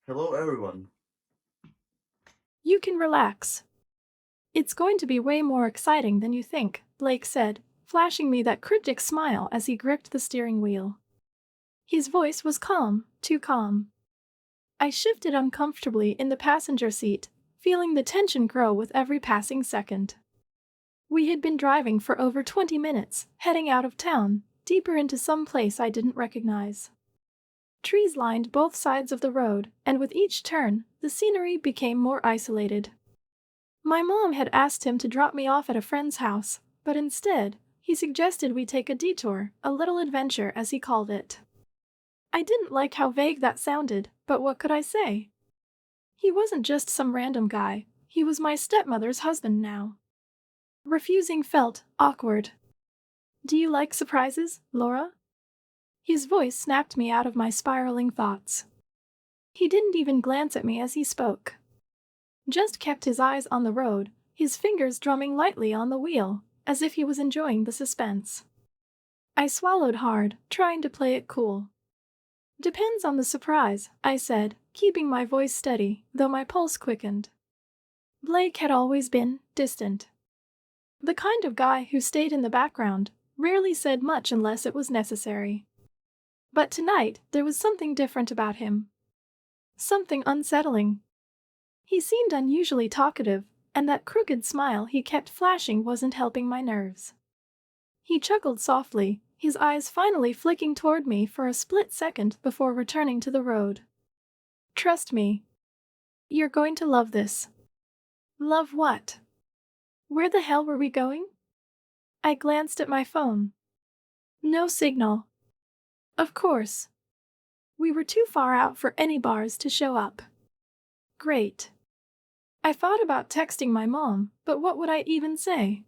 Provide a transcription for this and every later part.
Hello, everyone. You can relax. It's going to be way more exciting than you think, Blake said, flashing me that cryptic smile as he gripped the steering wheel. His voice was calm, too calm. I shifted uncomfortably in the passenger seat, feeling the tension grow with every passing second. We had been driving for over 20 minutes, heading out of town, deeper into some place I didn't recognize. Trees lined both sides of the road, and with each turn, the scenery became more isolated. My mom had asked him to drop me off at a friend's house, but instead, he suggested we take a detour, a little adventure as he called it. I didn't like how vague that sounded, but what could I say? He wasn't just some random guy, he was my stepmother's husband now. Refusing felt awkward. Do you like surprises, Laura? His voice snapped me out of my spiraling thoughts. He didn't even glance at me as he spoke. Just kept his eyes on the road, his fingers drumming lightly on the wheel, as if he was enjoying the suspense. I swallowed hard, trying to play it cool. Depends on the surprise, I said, keeping my voice steady, though my pulse quickened. Blake had always been distant. The kind of guy who stayed in the background, rarely said much unless it was necessary. But tonight, there was something different about him. Something unsettling. He seemed unusually talkative, and that crooked smile he kept flashing wasn't helping my nerves. He chuckled softly, his eyes finally flicking toward me for a split second before returning to the road. Trust me. You're going to love this. Love what? Where the hell were we going? I glanced at my phone. No signal. Of course. We were too far out for any bars to show up. Great. I thought about texting my mom, but what would I even say?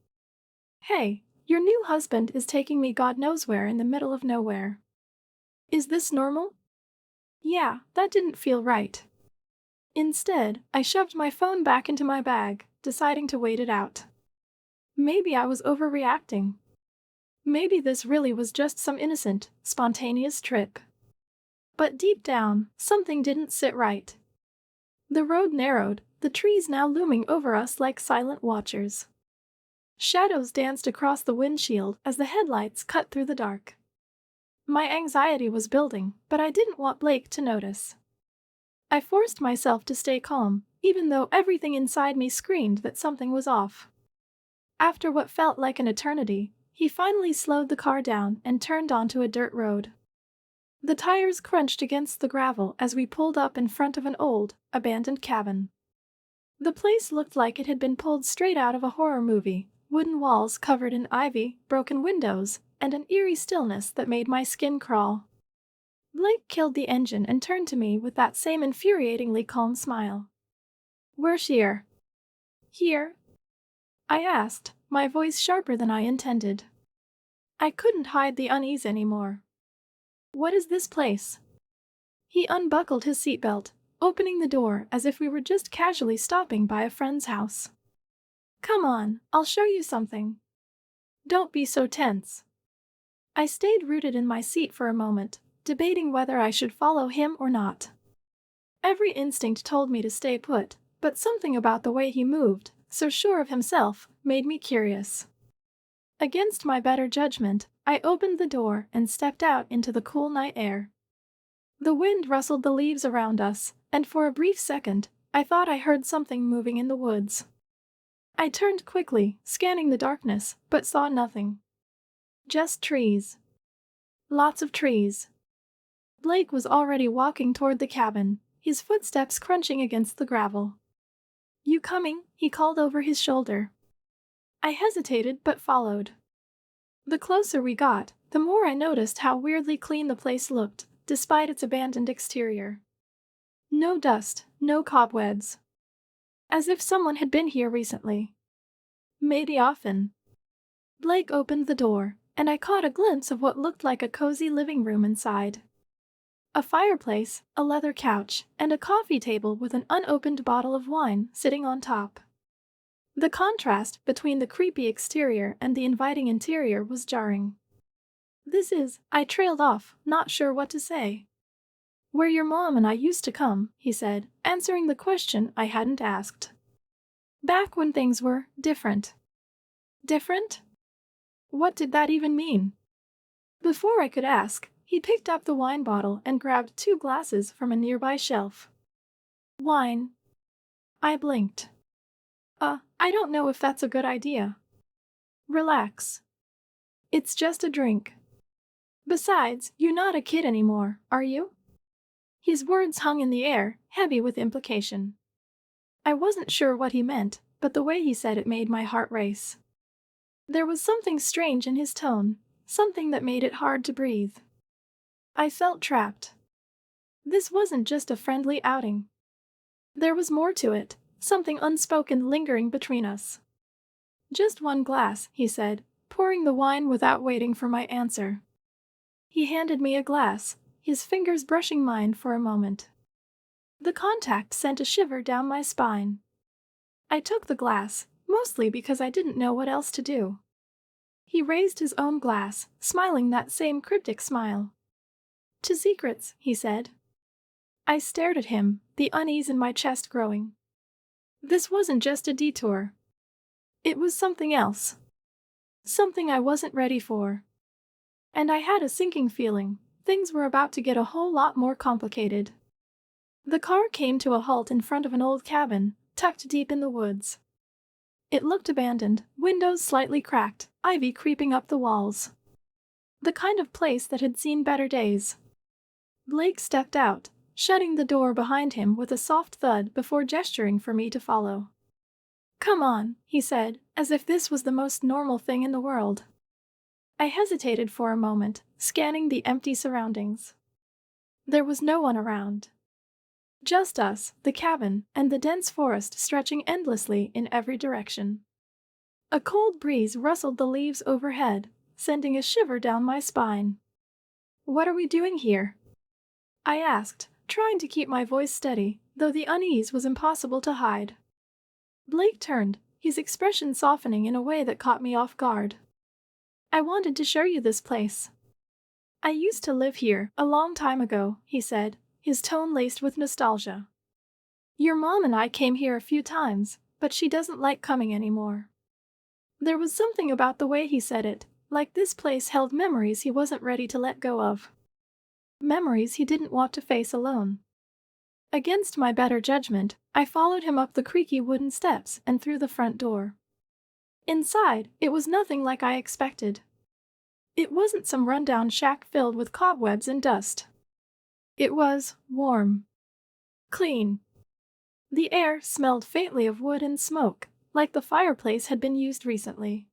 Hey, your new husband is taking me God knows where in the middle of nowhere. Is this normal? Yeah, that didn't feel right. Instead, I shoved my phone back into my bag, deciding to wait it out. Maybe I was overreacting. Maybe this really was just some innocent, spontaneous trip. But deep down, something didn't sit right. The road narrowed, the trees now looming over us like silent watchers. Shadows danced across the windshield as the headlights cut through the dark. My anxiety was building, but I didn't want Blake to notice. I forced myself to stay calm, even though everything inside me screamed that something was off. After what felt like an eternity, he finally slowed the car down and turned onto a dirt road. The tires crunched against the gravel as we pulled up in front of an old, abandoned cabin. The place looked like it had been pulled straight out of a horror movie, wooden walls covered in ivy, broken windows, and an eerie stillness that made my skin crawl. Blake killed the engine and turned to me with that same infuriatingly calm smile. "Where's here?" "Here?" I asked, my voice sharper than I intended. I couldn't hide the unease anymore. "What is this place?" He unbuckled his seatbelt, opening the door as if we were just casually stopping by a friend's house. "Come on, I'll show you something. Don't be so tense." I stayed rooted in my seat for a moment, debating whether I should follow him or not. Every instinct told me to stay put, but something about the way he moved, so sure of himself, made me curious. Against my better judgment, I opened the door and stepped out into the cool night air. The wind rustled the leaves around us, and for a brief second, I thought I heard something moving in the woods. I turned quickly, scanning the darkness, but saw nothing. Just trees. Lots of trees. Blake was already walking toward the cabin, his footsteps crunching against the gravel. "You coming?" he called over his shoulder. I hesitated but followed. The closer we got, the more I noticed how weirdly clean the place looked, despite its abandoned exterior. No dust, no cobwebs. As if someone had been here recently. Maybe often. Blake opened the door, and I caught a glimpse of what looked like a cozy living room inside. A fireplace, a leather couch, and a coffee table with an unopened bottle of wine sitting on top. The contrast between the creepy exterior and the inviting interior was jarring. I trailed off, not sure what to say. Where your mom and I used to come, he said, answering the question I hadn't asked. Back when things were different. Different? What did that even mean? Before I could ask, he picked up the wine bottle and grabbed 2 glasses from a nearby shelf. Wine. I blinked. I don't know if that's a good idea. Relax. It's just a drink. Besides, you're not a kid anymore, are you? His words hung in the air, heavy with implication. I wasn't sure what he meant, but the way he said it made my heart race. There was something strange in his tone, something that made it hard to breathe. I felt trapped. This wasn't just a friendly outing. There was more to it, something unspoken lingering between us. Just 1 glass, he said, pouring the wine without waiting for my answer. He handed me a glass, his fingers brushing mine for a moment. The contact sent a shiver down my spine. I took the glass, mostly because I didn't know what else to do. He raised his own glass, smiling that same cryptic smile. To secrets, he said. I stared at him, the unease in my chest growing. This wasn't just a detour. It was something else. Something I wasn't ready for. And I had a sinking feeling things were about to get a whole lot more complicated. The car came to a halt in front of an old cabin, tucked deep in the woods. It looked abandoned, windows slightly cracked, ivy creeping up the walls. The kind of place that had seen better days. Blake stepped out, shutting the door behind him with a soft thud before gesturing for me to follow. Come on, he said, as if this was the most normal thing in the world. I hesitated for a moment, scanning the empty surroundings. There was no one around. Just us, the cabin, and the dense forest stretching endlessly in every direction. A cold breeze rustled the leaves overhead, sending a shiver down my spine. What are we doing here? I asked, trying to keep my voice steady, though the unease was impossible to hide. Blake turned, his expression softening in a way that caught me off guard. I wanted to show you this place. I used to live here, a long time ago, he said, his tone laced with nostalgia. Your mom and I came here a few times, but she doesn't like coming anymore. There was something about the way he said it, like this place held memories he wasn't ready to let go of. Memories he didn't want to face alone. Against my better judgment, I followed him up the creaky wooden steps and through the front door. Inside, it was nothing like I expected. It wasn't some rundown shack filled with cobwebs and dust. It was warm. Clean. The air smelled faintly of wood and smoke, like the fireplace had been used recently.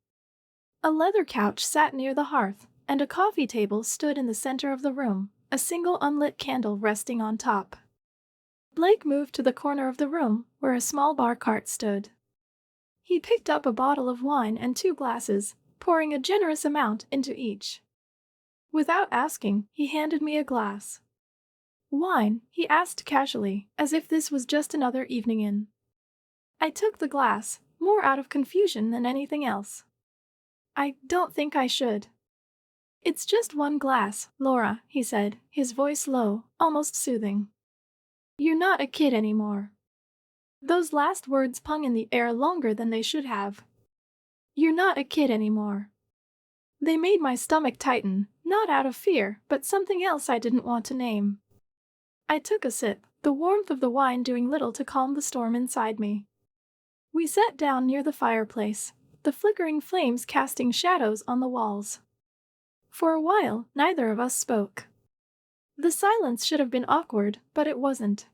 A leather couch sat near the hearth, and a coffee table stood in the center of the room, a single unlit candle resting on top. Blake moved to the corner of the room, where a small bar cart stood. He picked up a bottle of wine and 2 glasses, pouring a generous amount into each. Without asking, he handed me a glass. Wine, he asked casually, as if this was just another evening in. I took the glass, more out of confusion than anything else. I don't think I should. It's just 1 glass, Laura, he said, his voice low, almost soothing. You're not a kid anymore. Those last words hung in the air longer than they should have. You're not a kid anymore. They made my stomach tighten, not out of fear, but something else I didn't want to name. I took a sip, the warmth of the wine doing little to calm the storm inside me. We sat down near the fireplace, the flickering flames casting shadows on the walls. For a while, neither of us spoke. The silence should have been awkward, but it wasn't.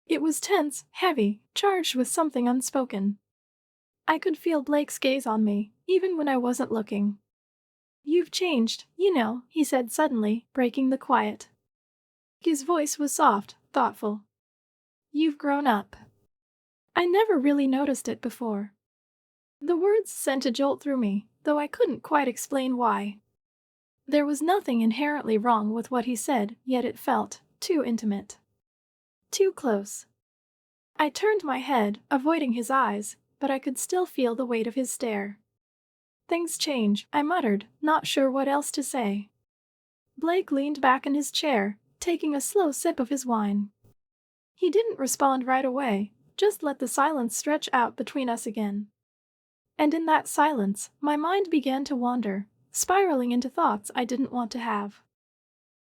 It was tense, heavy, charged with something unspoken. I could feel Blake's gaze on me, even when I wasn't looking. You've changed, you know, he said suddenly, breaking the quiet. His voice was soft, thoughtful. You've grown up. I never really noticed it before. The words sent a jolt through me, though I couldn't quite explain why. There was nothing inherently wrong with what he said, yet it felt too intimate. Too close. I turned my head, avoiding his eyes, but I could still feel the weight of his stare. Things change, I muttered, not sure what else to say. Blake leaned back in his chair, taking a slow sip of his wine. He didn't respond right away, just let the silence stretch out between us again. And in that silence, my mind began to wander, spiraling into thoughts I didn't want to have.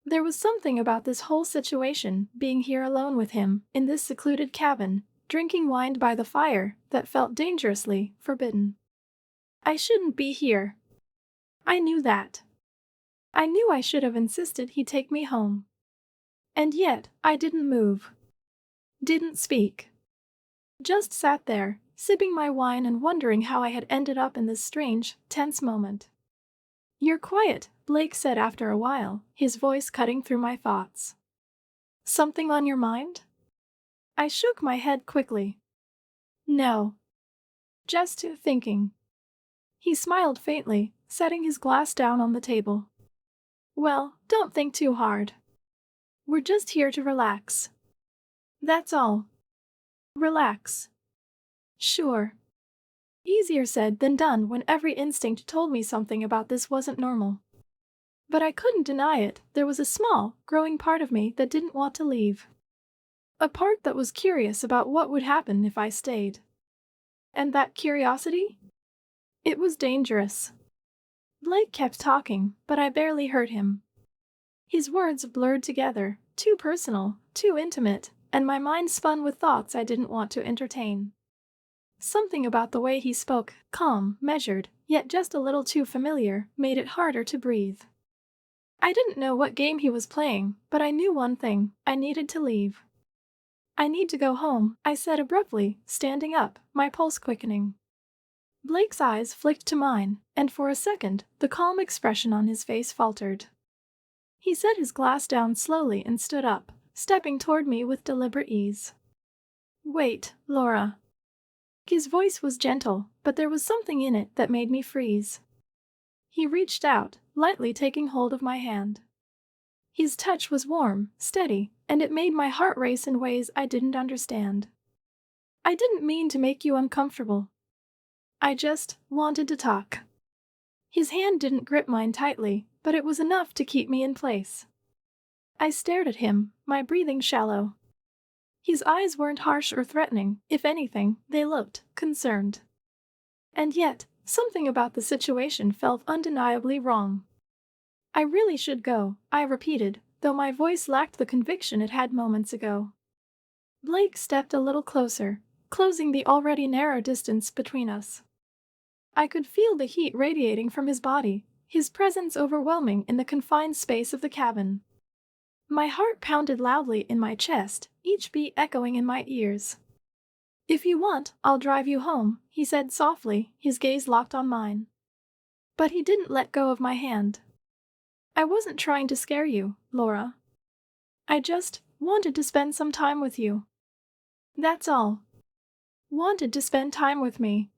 There was something about this whole situation, being here alone with him, in this secluded cabin, drinking wine by the fire, that felt dangerously forbidden. I shouldn't be here. I knew that. I knew I should have insisted he take me home. And yet, I didn't move. Didn't speak. Just sat there, sipping my wine and wondering how I had ended up in this strange, tense moment. "You're quiet," Blake said after a while, his voice cutting through my thoughts. "Something on your mind?" I shook my head quickly. "No. Just thinking." He smiled faintly, setting his glass down on the table. "Well, don't think too hard. We're just here to relax. That's all. Relax." Sure. Easier said than done when every instinct told me something about this wasn't normal. But I couldn't deny it, there was a small, growing part of me that didn't want to leave. A part that was curious about what would happen if I stayed. And that curiosity? It was dangerous. Blake kept talking, but I barely heard him. His words blurred together, too personal, too intimate, and my mind spun with thoughts I didn't want to entertain. Something about the way he spoke, calm, measured, yet just a little too familiar, made it harder to breathe. I didn't know what game he was playing, but I knew one thing: I needed to leave. "I need to go home," I said abruptly, standing up, my pulse quickening. Blake's eyes flicked to mine, and for a second, the calm expression on his face faltered. He set his glass down slowly and stood up, stepping toward me with deliberate ease. "Wait, Laura." His voice was gentle, but there was something in it that made me freeze. He reached out, lightly taking hold of my hand. His touch was warm, steady, and it made my heart race in ways I didn't understand. "I didn't mean to make you uncomfortable. I just wanted to talk." His hand didn't grip mine tightly, but it was enough to keep me in place. I stared at him, my breathing shallow. His eyes weren't harsh or threatening, if anything, they looked concerned. And yet, something about the situation felt undeniably wrong. "I really should go," I repeated, though my voice lacked the conviction it had moments ago. Blake stepped a little closer, closing the already narrow distance between us. I could feel the heat radiating from his body, his presence overwhelming in the confined space of the cabin. My heart pounded loudly in my chest, each beat echoing in my ears. "If you want, I'll drive you home," he said softly, his gaze locked on mine. But he didn't let go of my hand. "I wasn't trying to scare you, Laura. I just wanted to spend some time with you. That's all. Wanted to spend time with me."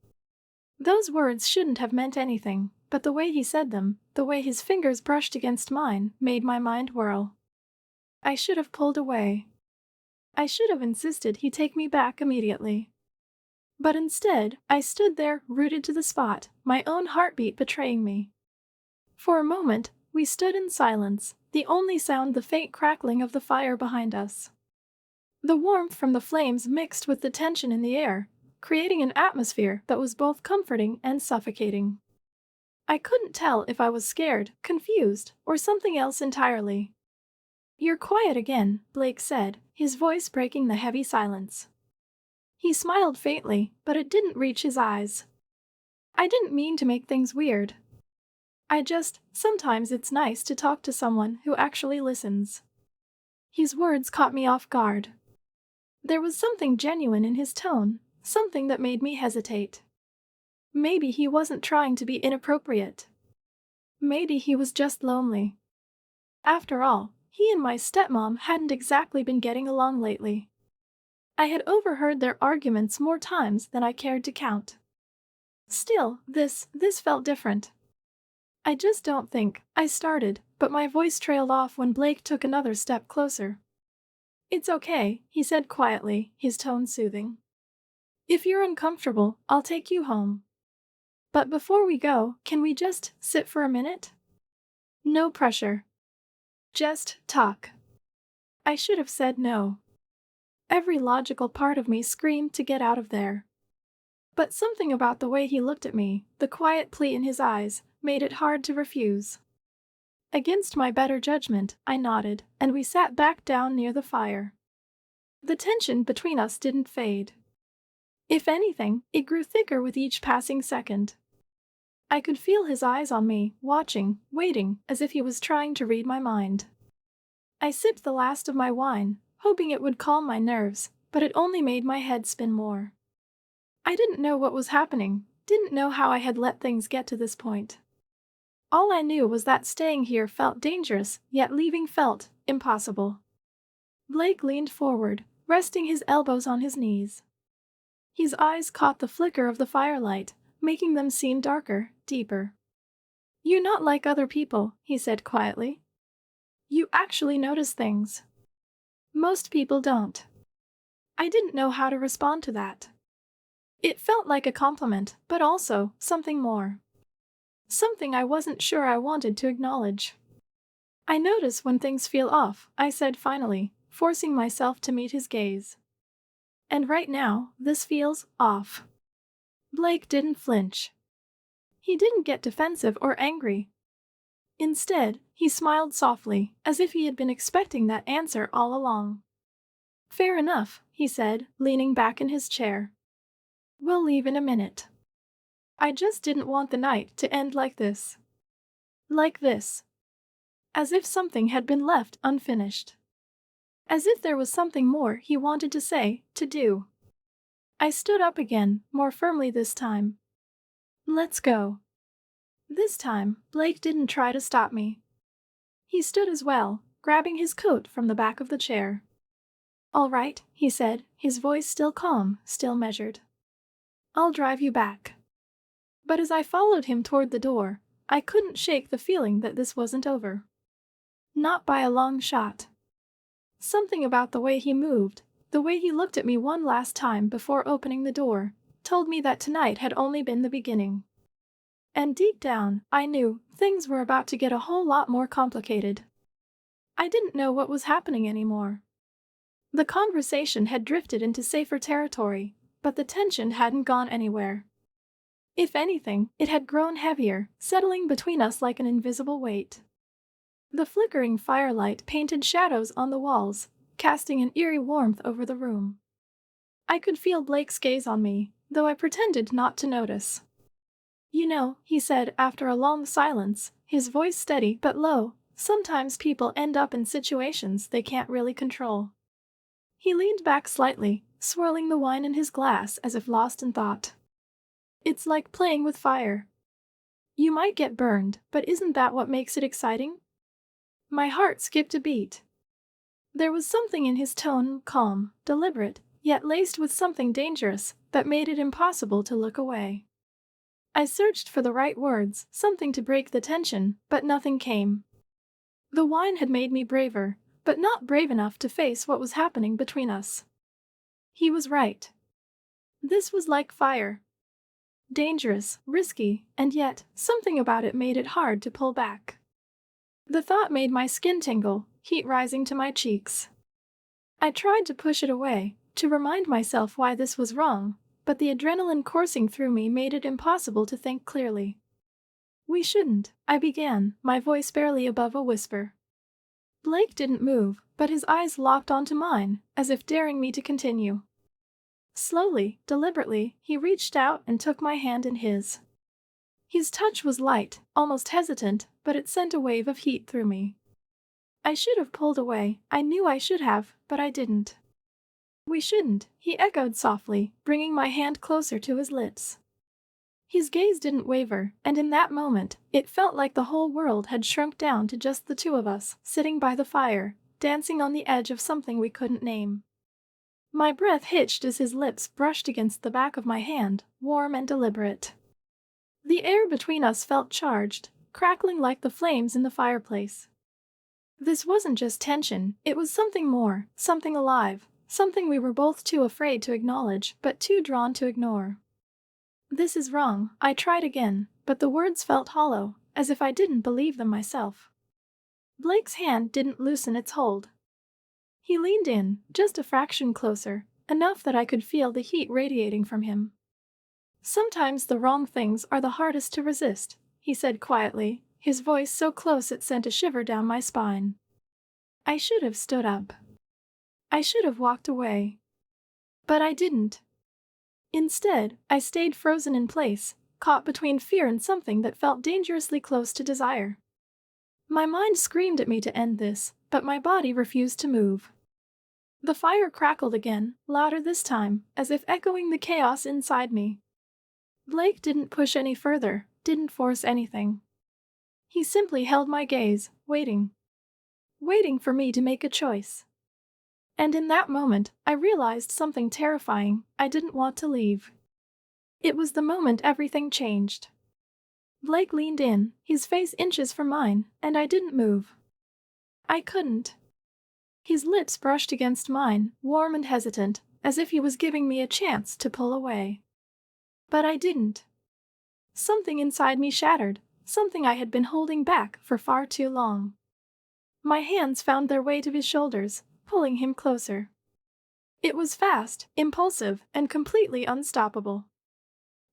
Those words shouldn't have meant anything, but the way he said them, the way his fingers brushed against mine, made my mind whirl. I should have pulled away. I should have insisted he take me back immediately. But instead, I stood there, rooted to the spot, my own heartbeat betraying me. For a moment, we stood in silence, the only sound the faint crackling of the fire behind us. The warmth from the flames mixed with the tension in the air, creating an atmosphere that was both comforting and suffocating. I couldn't tell if I was scared, confused, or something else entirely. "You're quiet again," Blake said, his voice breaking the heavy silence. He smiled faintly, but it didn't reach his eyes. "I didn't mean to make things weird. Sometimes it's nice to talk to someone who actually listens." His words caught me off guard. There was something genuine in his tone, something that made me hesitate. Maybe he wasn't trying to be inappropriate. Maybe he was just lonely. After all, he and my stepmom hadn't exactly been getting along lately. I had overheard their arguments more times than I cared to count. Still, this felt different. "I just don't think," I started, but my voice trailed off when Blake took another step closer. "It's okay," he said quietly, his tone soothing. "If you're uncomfortable, I'll take you home. But before we go, can we just sit for a minute? No pressure. Just talk." I should have said no. Every logical part of me screamed to get out of there. But something about the way he looked at me, the quiet plea in his eyes, made it hard to refuse. Against my better judgment, I nodded, and we sat back down near the fire. The tension between us didn't fade. If anything, it grew thicker with each passing second. I could feel his eyes on me, watching, waiting, as if he was trying to read my mind. I sipped the last of my wine, hoping it would calm my nerves, but it only made my head spin more. I didn't know what was happening, didn't know how I had let things get to this point. All I knew was that staying here felt dangerous, yet leaving felt impossible. Blake leaned forward, resting his elbows on his knees. His eyes caught the flicker of the firelight, making them seem darker, deeper. "You're not like other people," he said quietly. "You actually notice things. Most people don't." I didn't know how to respond to that. It felt like a compliment, but also something more. Something I wasn't sure I wanted to acknowledge. "I notice when things feel off," I said finally, forcing myself to meet his gaze. "And right now, this feels off." Blake didn't flinch. He didn't get defensive or angry. Instead, he smiled softly, as if he had been expecting that answer all along. "Fair enough," he said, leaning back in his chair. "We'll leave in a minute. I just didn't want the night to end like this. Like this. As if something had been left unfinished. As if there was something more he wanted to say, to do." I stood up again, more firmly this time. "Let's go." This time, Blake didn't try to stop me. He stood as well, grabbing his coat from the back of the chair. "All right," he said, his voice still calm, still measured. "I'll drive you back." But as I followed him toward the door, I couldn't shake the feeling that this wasn't over. Not by a long shot. Something about the way he moved, the way he looked at me one last time before opening the door, told me that tonight had only been the beginning. And deep down, I knew things were about to get a whole lot more complicated. I didn't know what was happening anymore. The conversation had drifted into safer territory, but the tension hadn't gone anywhere. If anything, it had grown heavier, settling between us like an invisible weight. The flickering firelight painted shadows on the walls, casting an eerie warmth over the room. I could feel Blake's gaze on me, though I pretended not to notice. "You know," he said after a long silence, his voice steady but low, "sometimes people end up in situations they can't really control." He leaned back slightly, swirling the wine in his glass as if lost in thought. "It's like playing with fire. You might get burned, but isn't that what makes it exciting?" My heart skipped a beat. There was something in his tone, calm, deliberate, yet laced with something dangerous, that made it impossible to look away. I searched for the right words, something to break the tension, but nothing came. The wine had made me braver, but not brave enough to face what was happening between us. He was right. This was like fire. Dangerous, risky, and yet, something about it made it hard to pull back. The thought made my skin tingle, heat rising to my cheeks. I tried to push it away, to remind myself why this was wrong, but the adrenaline coursing through me made it impossible to think clearly. "We shouldn't," I began, my voice barely above a whisper. Blake didn't move, but his eyes locked onto mine, as if daring me to continue. Slowly, deliberately, he reached out and took my hand in his. His touch was light, almost hesitant, but it sent a wave of heat through me. I should have pulled away, I knew I should have, but I didn't. "We shouldn't," he echoed softly, bringing my hand closer to his lips. His gaze didn't waver, and in that moment, it felt like the whole world had shrunk down to just the two of us, sitting by the fire, dancing on the edge of something we couldn't name. My breath hitched as his lips brushed against the back of my hand, warm and deliberate. The air between us felt charged, crackling like the flames in the fireplace. This wasn't just tension, it was something more, something alive, something we were both too afraid to acknowledge, but too drawn to ignore. "This is wrong," I tried again, but the words felt hollow, as if I didn't believe them myself. Blake's hand didn't loosen its hold. He leaned in, just a fraction closer, enough that I could feel the heat radiating from him. "Sometimes the wrong things are the hardest to resist," he said quietly, his voice so close it sent a shiver down my spine. I should have stood up. I should have walked away. But I didn't. Instead, I stayed frozen in place, caught between fear and something that felt dangerously close to desire. My mind screamed at me to end this, but my body refused to move. The fire crackled again, louder this time, as if echoing the chaos inside me. Blake didn't push any further, didn't force anything. He simply held my gaze, waiting. Waiting for me to make a choice. And in that moment, I realized something terrifying. I didn't want to leave. It was the moment everything changed. Blake leaned in, his face inches from mine, and I didn't move. I couldn't. His lips brushed against mine, warm and hesitant, as if he was giving me a chance to pull away. But I didn't. Something inside me shattered, something I had been holding back for far too long. My hands found their way to his shoulders, pulling him closer. It was fast, impulsive, and completely unstoppable.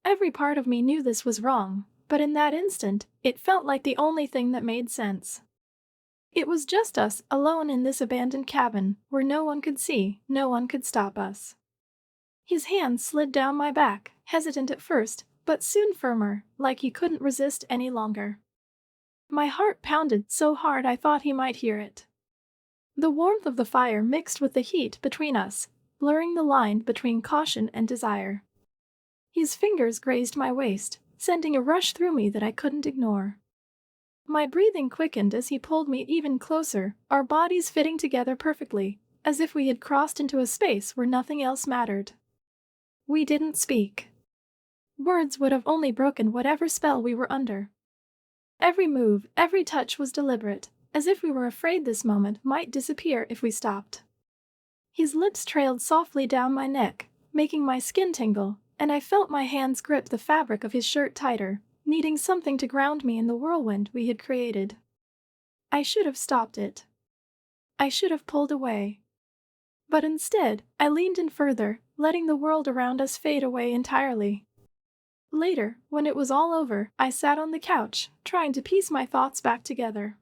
Every part of me knew this was wrong, but in that instant, it felt like the only thing that made sense. It was just us, alone in this abandoned cabin, where no one could see, no one could stop us. His hand slid down my back, hesitant at first, but soon firmer, like he couldn't resist any longer. My heart pounded so hard I thought he might hear it. The warmth of the fire mixed with the heat between us, blurring the line between caution and desire. His fingers grazed my waist, sending a rush through me that I couldn't ignore. My breathing quickened as he pulled me even closer, our bodies fitting together perfectly, as if we had crossed into a space where nothing else mattered. We didn't speak. Words would have only broken whatever spell we were under. Every move, every touch was deliberate, as if we were afraid this moment might disappear if we stopped. His lips trailed softly down my neck, making my skin tingle, and I felt my hands grip the fabric of his shirt tighter, needing something to ground me in the whirlwind we had created. I should have stopped it. I should have pulled away. But instead, I leaned in further, letting the world around us fade away entirely. Later, when it was all over, I sat on the couch, trying to piece my thoughts back together.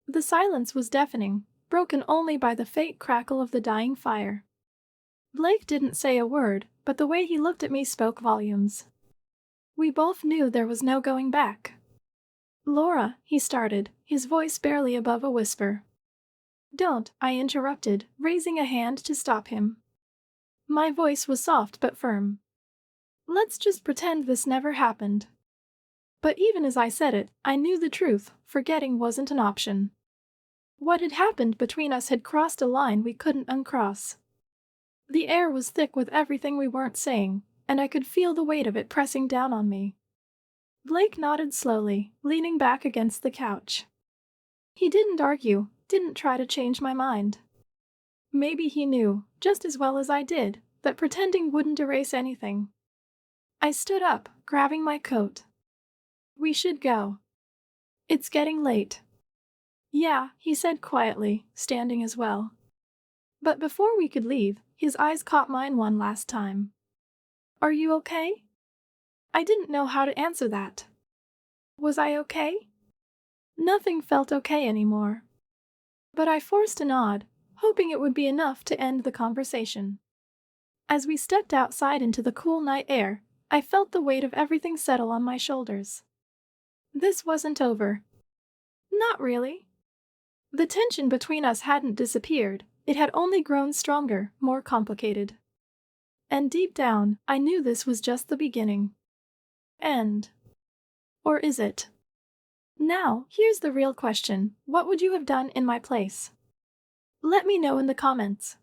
The silence was deafening, broken only by the faint crackle of the dying fire. Blake didn't say a word, but the way he looked at me spoke volumes. We both knew there was no going back. "Laura," he started, his voice barely above a whisper. "Don't," I interrupted, raising a hand to stop him. My voice was soft but firm. "Let's just pretend this never happened." But even as I said it, I knew the truth. Forgetting wasn't an option. What had happened between us had crossed a line we couldn't uncross. The air was thick with everything we weren't saying, and I could feel the weight of it pressing down on me. Blake nodded slowly, leaning back against the couch. He didn't argue, didn't try to change my mind. Maybe he knew, just as well as I did, that pretending wouldn't erase anything. I stood up, grabbing my coat. "We should go. It's getting late." "Yeah," he said quietly, standing as well. But before we could leave, his eyes caught mine one last time. "Are you okay?" I didn't know how to answer that. Was I okay? Nothing felt okay anymore. But I forced a nod, hoping it would be enough to end the conversation. As we stepped outside into the cool night air, I felt the weight of everything settle on my shoulders. This wasn't over. Not really. The tension between us hadn't disappeared, it had only grown stronger, more complicated. And deep down, I knew this was just the beginning. End. Or is it? Now, here's the real question. What would you have done in my place? Let me know in the comments.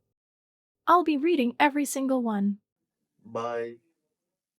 I'll be reading every single one. Bye.